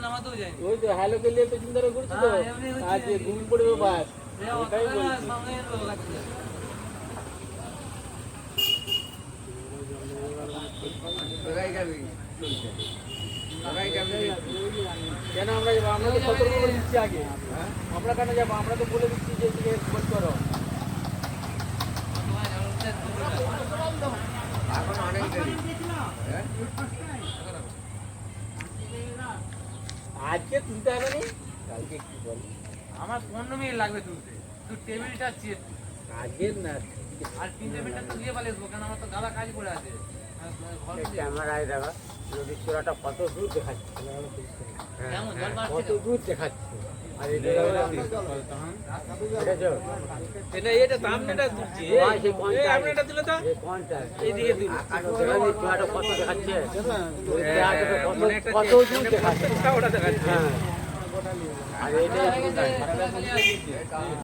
নামাতেও যায়নি। ওই তো হ্যালো কে লিয়ে পেছন ধরে ঘুরছে তো আজ ঘুম পড়বে বাস ওটাই বলছি সামনে লোক আছে। কেন আমরা যাবো? আমরা তো সতর্ক করে দিচ্ছি আগে। আমরা কেন যাবো? আমরা তো বলে দিচ্ছি যে এদিকে বন্ধ করো। আজকে তুলতে হবে নি, কালকে কি বল? আমার 15 মিনিট লাগবে তুলতে। তুই টেবিলটা চেয়ে আজকে না আর 3 মিনিটটা তো দিয়ে পালিয়ে আসবো, কারণ আমার তো গাদা কাজ পড়ে আছে। ক্যামেরায় দেখা নদীর চূড়াটা কত দূর দেখাচ্ছে, কেমন জল কত বাড়ছে? দূর দেখাচ্ছে। আর এটা এটা সামনেটা তুলছি, এই সামনেটা তুলে তো এইদিকে তুলে চূড়াটা কত দেখাচ্ছে, কত দূর দেখাচ্ছে ওটা দেখাচ্ছে। আর এটা